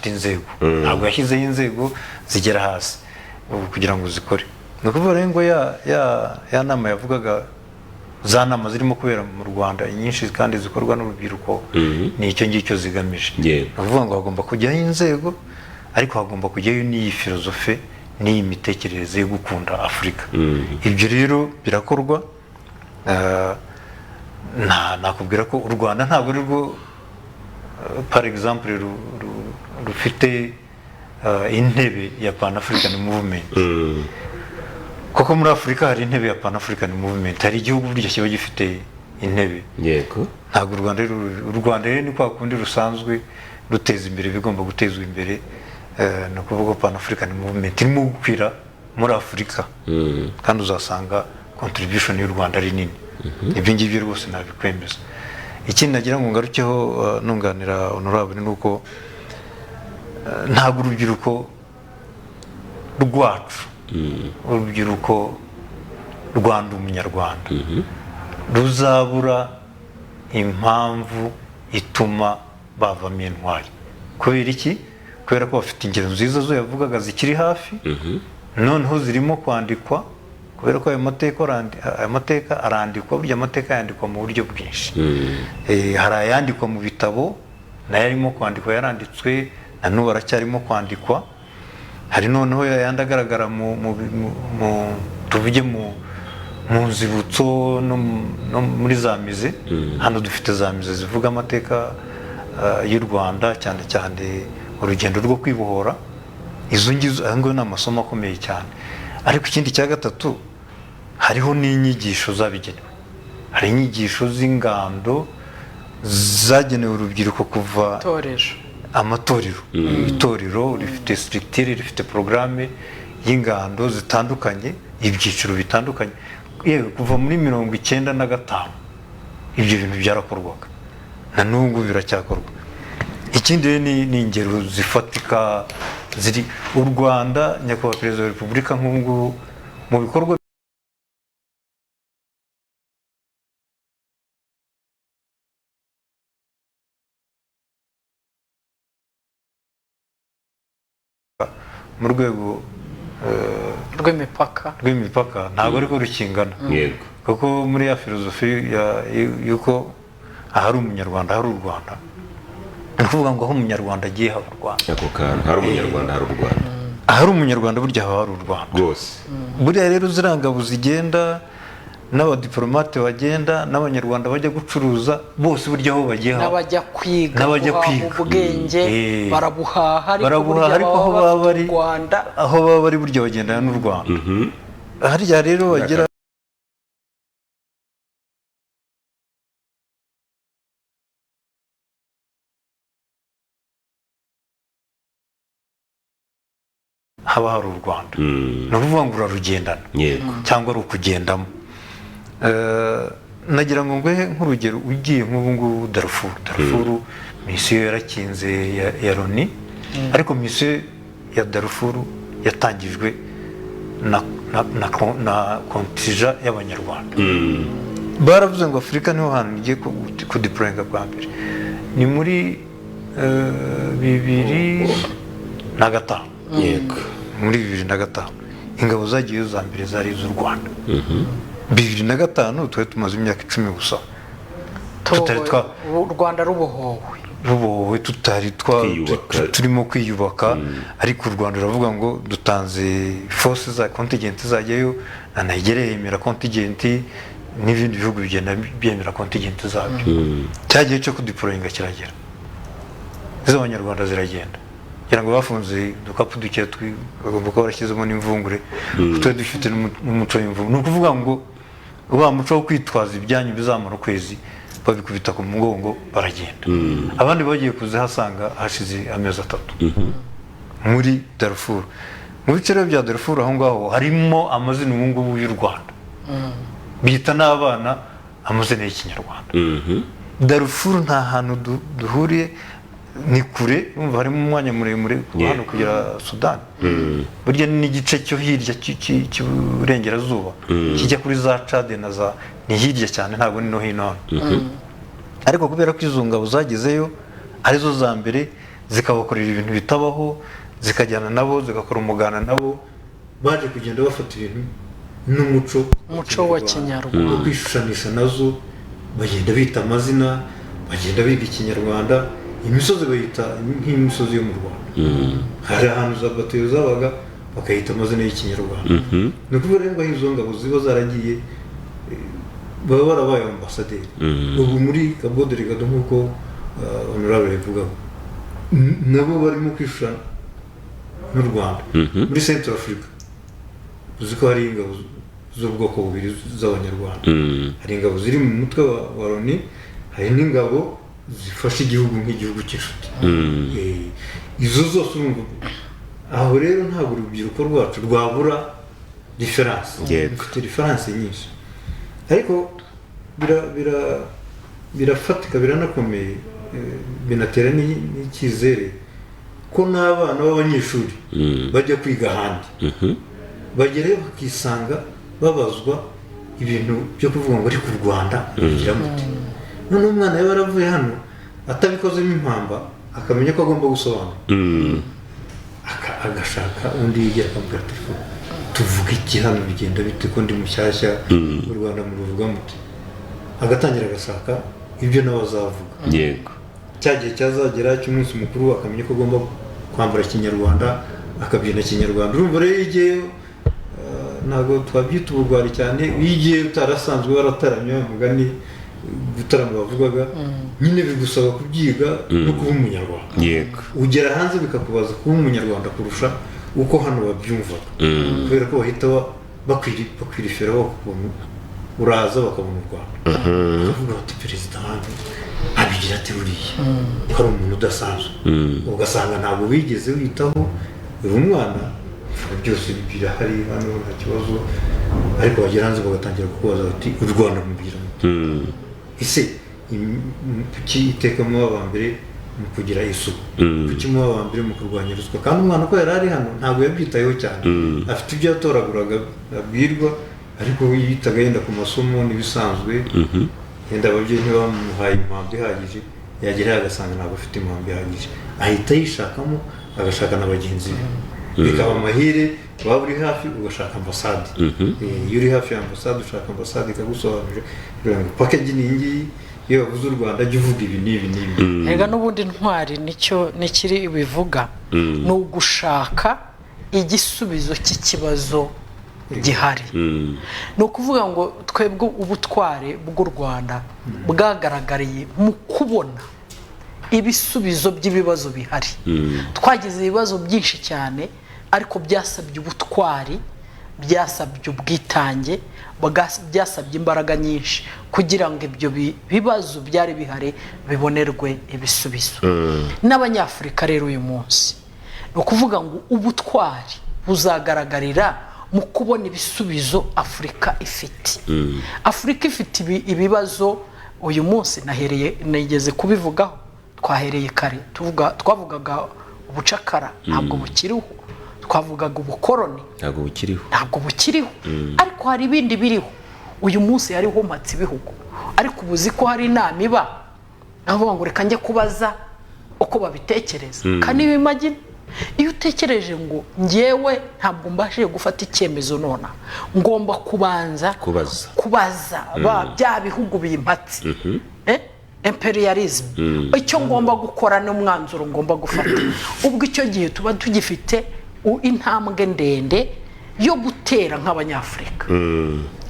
inzego ntabwo yashyizeho inzego zigera hasi kugira ngo zikore. Ni ukuvuga rero ngo ya nama yavugaga, za nama zirimo kubera mu Rwanda nyinshi kandi zikorwa n'urubyiruko, ni icyo ngicyo zigamije. Ni ukuvuga ngo hagomba kujyaho inzego, ariko hagomba kujyayo n'iyi filozofe n'iyi mitekerereze yo gukunda Afurika. Ibyo rero birakorwa. Nakubwira ko u Rwanda ntabwo ari rwo par exemple rufite intebe ya Pan African Movement, kuko muri Afurika hari intebe ya Pan African Movement, hari igihugu burya kiba gifite intebe. Yego. Ntabwo u Rwanda rero ni kwa kundi rusanzwe ruteza imbere bigomba gutezwa imbere. No kuvuga Pan African Movement irimo gukwira muri Afurika, kandi uzasanga contribution y'u Rwanda ari nini. Ibyo ngibyo rwose nabikwemeza. Ikindi nagira ngo ngarukeho nunganira honorable ni uko ntabwo urubyiruko rwacu, urubyiruko Rwanda umunyarwanda ruzabura impamvu ituma bavamo intwari. Kubera iki? Kubera ko bafite ingero nziza zo yavugaga zikiri hafi, noneho zirimo kwandikwa, kubera ko ayo mateka arandikwa. Burya amateka yandikwa mu buryo bwinshi. Hari ayandikwa mu bitabo, nayo arimo kwandikwa, yaranditswe na n'ubu aracyarimo kwandikwa. Hari noneho yayandi agaragara tuvuge mu nzibutso no muri za mize. Hano dufite za mize zivuga amateka y'u Rwanda, cyane cyane urugendo rwo kwibohora. Izo ngizo ahangaho ni amasomo akomeye cyane. Ariko ikindi cya gatatu, hariho n'inyigisho zabigenewe. Hari inyigisho z'ingando zagenewe urubyiruko kuva amatorero. Itorero rifite structure, rifite programme y'ingando zitandukanye, ibyiciro bitandukanye. Yewe kuva muri 1995 ibyo bintu byarakorwaga, na n'ubu biracyakorwa. Ikindi ni ingero zifatika ziri u Rwanda. Nyakubahwa Perezida wa Repubulika nk'ubu mu bikorwa mu rwego rw'imipaka ntabwo ariko rukingana. Kuko muri ya filozofi yuko ahari umunyarwanda hari u Rwanda, ni ukuvuga ngo aho umunyarwanda agiye haba u Rwanda. Ako kantu hari umunyarwanda hari u Rwanda, ahari umunyarwanda burya haba hari u Rwanda rwose. Buriya rero zirangabo zigenda, n'abadiplomate bagenda, n'abanyarwanda bajya gucuruza, bose burya aho bagiye n'abajya kwiga ubwenge barabuhaha, ariko aho baba bari burya bagendana n'u Rwanda. Harya rero bagera haba hari u Rwanda. Ni ukuvuga ngo urarugendana cyangwa ari ukugendamo. Nagira ngo nguhe nk'urugero, ugiye nk'ubu ngubu Darfur misiyo yarakinze ya Loni, ariko misiyo ya Darfur yatangijwe na kontija y'abanyarwanda. Baravuze ngo Afurika niho hantu igiye kudeployinga bwa mbere, ni muri 2005. Muri 2005 ingabo zagiye za mbere zari iz'u Rwanda. 2005 twari tumaze imyaka 10 gusa u Rwanda rubohowe, tutari turimo kwiyubaka. Ariko u Rwanda ruravuga ngo dutanze force za contingent zajyayo, na Nigeria yemera contingent, n'ibindi bihugu bigenda byemera contingent zabyo. Cyagiye cyo kudeployinga kiragera, izo abanyarwanda ziragenda, kugira ngo bafunze dukapu duke bagomba kuba barashyizemo n'imvungure. Twe dufite n'umuco w'imvungure. Ni ukuvuga ngo wa muco wo kwitwaza ibyanyu bizamara ukwezi, babikubita ku mugongo baragenda. Abandi bagiye kuzihasanga hashize amezi 3 muri Darfur. Mu bice bya Darfur aho ngaho harimo amazina ubu ngubu y'u Rwanda, bita n'abana amazina y'Ikinyarwanda. Darfur nta hantu duhuriye, ni kure, umva harimo umwanya muremure hano kugera Sudan. Burya n'igice cyo hirya cy'uburengerazuba kijya kuri za Chad na za, ni hirya cyane, ntabwo ni no hino. Ariko kubera ko izo ngabo zagezeyo arizo za mbere zikabakorera ibintu bitabaho, zikajyana nabo zigakora umuganda nabo, baje kugenda bafata ibintu n'umuco wa Kinyarwanda, kwishushanisha nazo, bagenda bita amazina, bagenda biga Ikinyarwanda. Imisozi bayita nk'imisozi yo mu Rwanda, hari ahantu za batayo zabaga bakayita amazina y'Ikinyarwanda. Ni ukuvuga rero ngo izo ngabo ziba zaragiye baba barabaye ambasaderi. Ubu muri Cabo Delgado nk'uko honorable yavuga, nabo barimo kwishusha n'u Rwanda. Muri Central Africa uzi ko hari ingabo z'ubwoko bubiri z'abanyarwanda, hari ingabo ziri mu mutwe wa Loni, hari n'ingabo zifasha igihugu nk'igihugu cy'inshuti. Izo zose urumva, aho rero ntabwo urubyiruko rwacu rwabura diferanse, dufite diferanse nyinshi, ariko birafatika, biranakomeye, binatera n'icyizere ko n'abana b'abanyeshuri bajya kwiga ahandi, bagerayo bakisanga babazwa ibintu byo kuvuga ngo ariko u Rwanda rugira muti. None umwana yaba aravuye hano atabikozemo impamba, akamenya ko agomba gusobanura, agashaka undi yigera akamubwira ati tuvuga iki hano, bigenda bite ko ndi mushyashya mu Rwanda muruvuga muti, agatangira agashaka ibyo nawe azavuga. Yego, cya gihe cyazagera cy'umunsi mukuru akamenya ko agomba kwambara Kinyarwanda, akabyina Kinyarwanda. Urumva rero igihe ntabwo twabyita ubugwari cyane, igihe utarasanzwe warataramye mugani gutarama bavugaga, nyine bigusaba kubyiga no kuba umunyarwanda. yego, Ugera hanze bikakubaza kuba umunyarwanda kurusha uko hano babyumvaga, kubera ko bahita bakwirifera bakubona, uraza bakabona u Rwanda, bakavuga bati perezida wanjye abigira ati buriya ko ari umuntu udasanzwe, ugasanga ntabwo wigeze witaho uyu mwana, byose birahari hano nta kibazo, ariko bagera hanze bagatangira kukubaza bati u Rwanda mubwira ese kuki iteka muba aba mbere mu kugira isuku, kuki muba aba mbere mu kurwanya ruswa, kandi umwana ko yari ari hano ntabwo yabyitayeho cyane, afite ibyo yatoraguraga abwirwa, ariko yitaga yenda ku masomo n'ibisanzwe, yenda ababyeyi ntibamuhaye impamvu ihagije, yagera agasanga ntabwo afite impamvu ihagije, ahita yishakamo, agashaka na bagenzi be, bikaba amahire. Waba uri hafi ugashaka ambasade, iyo uri hafi ya ambasade ushaka ambasade ikagusobanurira kugira ngo package ni ngiyi, iyo bavuze u Rwanda jya uvuga ibi n'ibi n'ibi. Ega n'ubundi ntwari nicyo nikiri bivuga, ni ugushaka igisubizo cy'ikibazo gihari. Ni ukuvuga ngo twebwe ubutware bw'u Rwanda bwagaragariye mu kubona ibisubizo by'ibibazo bihari. Twagize ibibazo byinshi cyane, ariko byasabye ubutwari, byasabye ubwitange, byasabye imbaraga nyinshi kugira ngo ibyo bibazo byari bihari bibonerwe ibisubizo. N'Abanyafurika rero uyu munsi ni ukuvuga ngo ubutwari buzagaragarira mu kubona ibisubizo Afurika ifite. Afurika ifite ibibazo uyu munsi, nigeze kubivugaho, twahereye kare twavugaga ubucakara, ntabwo bukiriho, twavugaga ubukoroni, ntabwo bukiriho, ariko hari ibindi biriho. Uyu munsi hariho mpatse ibihugu, ariko ubuzi ko hari inama iba, navuga ngo reka njye kubaza uko babitekereza. Kandi bimagine iyo utekereje ngo ngewe ntabwo mbashije gufata icyemezo nona, ngomba kubanza kubaza bya bihugu bimpatse, imperialism, icyo ngomba gukora n'umwanzuro ngomba gufata. Ubwo icyo gihe tuba tugifite intambwe ndende yo gutera nk'Abanyafurika.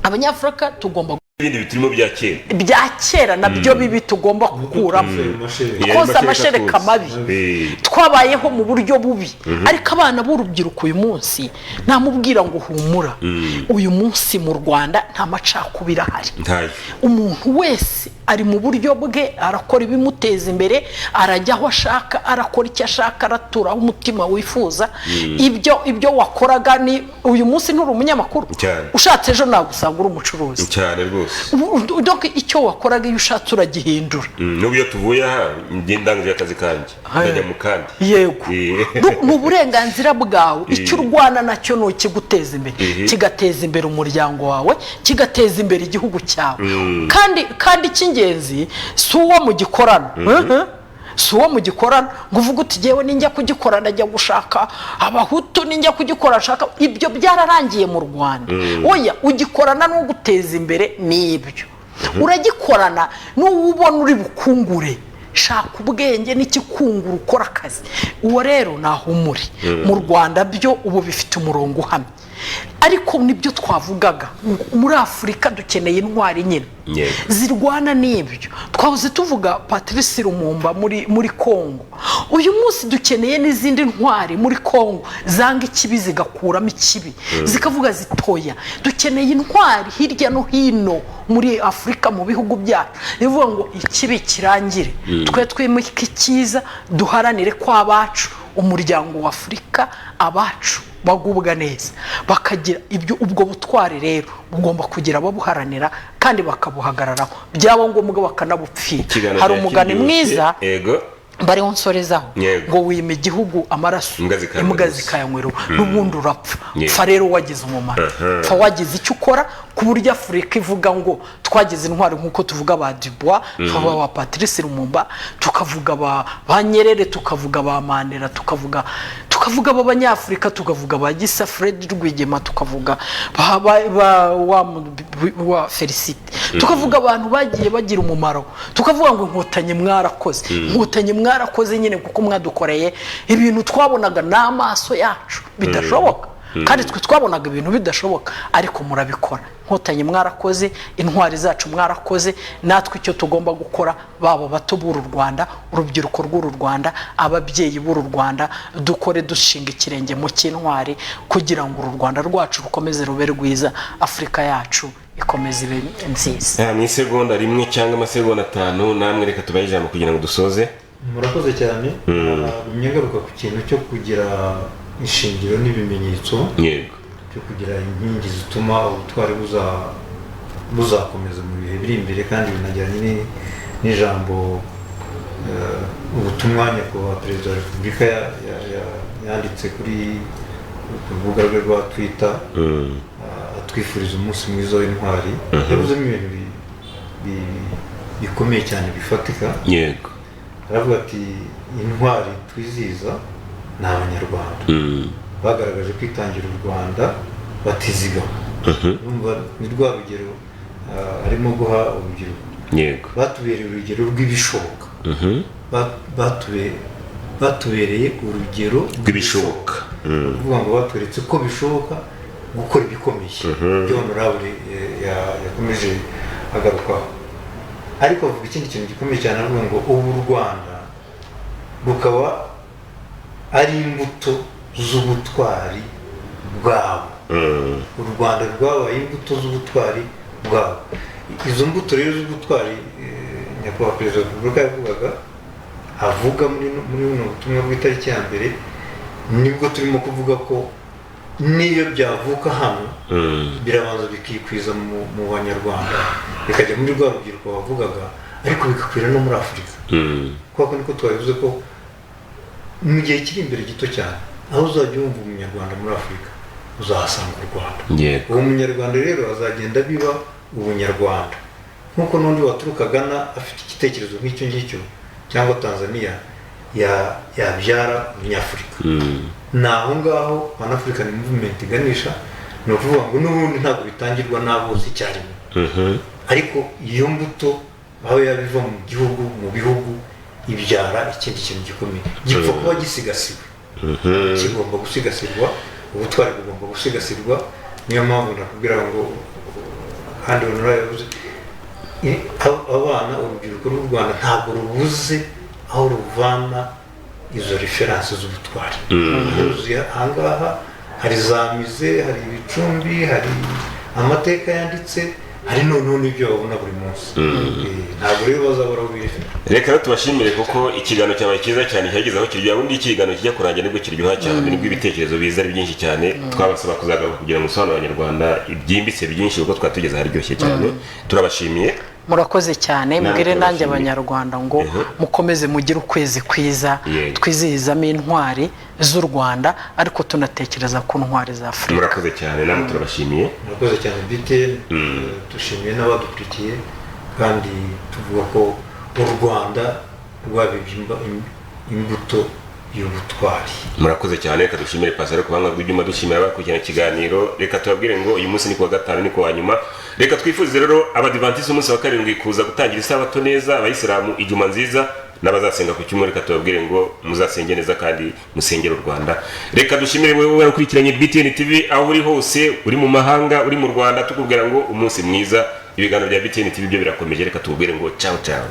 Abanyafurika tugomba ibindi biturimo bya kera nabyo bibi tugomba gukuramo, koza amashereka mabi, twabayeho mu buryo bubi. Ariko abana b'urubyiruko uyu munsi namubwira ngo humura, uyu munsi mu Rwanda nta macakubiri ahari. Umuntu wese ari mu buryo bwe, arakora ibimuteza imbere, arajya aho ashaka, arakora icyo ashaka, aratura aho umutima wifuza. Ibyo wakoraga ni uyu munsi nturi umunyamakuru, ushatse ejo nagusanga uri umucuruzi cyane rwose. Donc icyo wakoraga iyo ushatse uragihindura. N'ubu iyo tuvuye aha ndangije akazi kanjye ndajya mu kandi. Yego, ni uburenganzira bwawe. Icyo urwana nacyo ni ukiguteza imbere, kigateza imbere umuryango wawe, kigateza imbere igihugu cyawe. Kandi icy'ingenzi si uwo mu gikorano, si uwo mugikorana ngo uvuge uti jyewe ninjya kugikora ndajya gushaka abahutu ninjya kugikora nshaka ibyo byararangiye mu Rwanda oya ugikorana no guteza imbere nibyo uragikorana n'ubona uri bukungure shaka ubwenge n'ikikungura ukora akazi uwo rero nahumuri mu Rwanda byo ubu bifite umurongo uhamye ariko nibyo twavugaga muri Afurika dukeneye intwari nyine zirwana n'ibyo twavuze tuvuga Patrice Lumumba muri Kongo uyu munsi dukeneye n'izindi ntwari muri Kongo zanga ikibi zigakuramo ikibi zikavuga zitoya dukeneye intwari hirya no hino muri Afurika mu bihugu byacu bivuga ngo ikibi kirangire twe twimike icyiza duharanire ko abacu umuryango wa Afurika abacu bagubwa neza bakagira ibyo ubwo butware rero bugomba kugira ababuharanira kandi bakabuhagararaho byabo ngombwa bakanabupfira hari umugani mwiza bariho nsorezaho ngo wime igihugu amaraso imbwa zikayanywera n'ubundi urapfa pfa rero wagize umumaro pfa wagize icyo ukora ku buryo Afurika ivuga ngo twagize intwari nk'uko tuvuga ba Dubois tukavuga ba Patrice Lumumba tukavuga ba Nyerere tukavuga ba Mandela tukavuga b'Abanyafurika tukavuga ba Gisa Fred Rwigema tukavuga wa Felicite tukavuga abantu bagiye bagira umumaro tukavuga ngo inkotanyi mwarakoze nyine kuko mwadukoreye ibintu twabonaga n'amaso yacu bidashoboka kandi twe twabonaga ibintu bidashoboka ariko murabikora inkotanyi mwarakoze intwari zacu mwarakoze natwe icyo tugomba gukora babo bato b'uru Rwanda urubyiruko rw'uru Rwanda ababyeyi b'uru Rwanda dukore dushinga ikirenge mu cy'intwari kugira ngo uru Rwanda rwacu rukomeze rube rwiza Afurika yacu ikomeze ibe nziza mu isegonda rimwe cyangwa amasegonda 5 namwe reka tubaye ijambo kugira ngo dusoze murakoze cyane nyagaruka ku kintu cyo kugira ishingiro n'ibimenyetso yego cyo kugira inkingi zituma ubutwari buzakomeza mu bihe biri imbere kandi binajyanye n'ijambo ubutumwa nyakubahwa perezida wa repubulika yanditse kuri urubuga rwe rwa Twitter atwifuriza umunsi mwiza w'intwari yavuzemo ibintu bikomeye cyane bifatika yego aravuga ati intwari twizihiza ni Abanyarwanda bagaragaje kwitangira u Rwanda batizigama ni rwa rugero arimo guha urubyiruko yego batubereye urugero rw'ibishoboka batubereye urugero rw'ibishoboka kuvuga ngo batweretse ko bishoboka gukora ibikomeye byo honorable yakomeje agarukaho ariko avuga ikindi kintu gikomeye cyane avuga ngo ubu u Rwanda rukaba ari imbuto z'ubutwari bwabo u Rwanda rwabaye imbuto z'ubutwari bwabo izo mbuto rero z'ubutwari nyakubahwa perezida wa repubulika yavugaga avuga muri buno butumwa bw'itariki ya mbere nibwo turimo kuvuga ko niyo byavuka hano birabanza bikikwiza mu Banyarwanda bikajya muri rwa rubyiruko bavugaga ariko bikakwira no muri Afurika kuko niko twabivuze ko mu gihe kiri imbere gito cyane aho uzajya wumva umunyarwanda muri Afurika uzahasanga u Rwanda uwo munyarwanda rero azagenda biba ubunyarwanda nk'uko n'undi waturuka Ghana afite igitekerezo nk'icyo ngicyo cyangwa Tanzania yabyara umunyafurika naho ngaho Pan African Movement iganisha ni ukuvuga ngo n'ubundi ntabwo bitangirwa n'abose icyarimwe ariko iyo mbuto aho yabiva mu gihugu mu bihugu ibyara ikindi kintu gikomeye gipfa kuba gisigasiwe kigomba gusigasirwa ubutwari bugomba gusigasirwa niyo mpamvu nakubwira ngo kandi yavuze abana urubyiruko rw'u Rwanda ntabwo rubuze aho ruvana izo referanse z'ubutwari ahangaha hari za mize hari ibicumbi hari amateka yanditse hari noneho n'ibyo babona buri munsi ntabwo rero bazabura ubifite reka tubashimire kuko ikiganiro cyabaye cyiza cyane cyageze aho kiryoha ubundi ikiganiro kijya kurangira nibwo kiryoha cyane nibwo ibitekerezo biza ari byinshi cyane twabasaba kuzagaruka kugira ngo usobanurire abanyarwanda ibyimbitse byinshi kuko twatugeze aharyoshye cyane turabashimiye murakoze cyane mbwire nanjye abanyarwanda ngo mukomeze mugire ukwezi kwiza twizihizamo intwari z'u Rwanda ariko tunatekereza ku ntwari za Afurika murakoze cyane namwe turabashimiye murakoze cyane BTN dushimiye n'abadukurikiye kandi tuvuga ko u Rwanda rwabibye imbuto y'ubutwari. Murakoze cyane, reka dushimire Pastor ku banga bw'ibyuma, dushimira abakurikirana ikiganiro. Reka tubabwire ngo uyu munsi ni kuwa gatanu, ni kuwa nyuma. Reka twifuze rero abadivantisi umunsi wa karindwi kuza gutangira isabato neza, abayisilamu ijuma nziza, n'abazasenga ku cyumweru. Reka tubabwire ngo muzasenge neza kandi musengere u Rwanda. Reka dushimire wewe warakurikiranye BTN TV aho uri hose, uri mu mahanga, uri mu Rwanda, tukubwira ngo umunsi mwiza. Ibiganiro bya BTN TV byo birakomeje. Reka tubabwire ngo ciao ciao.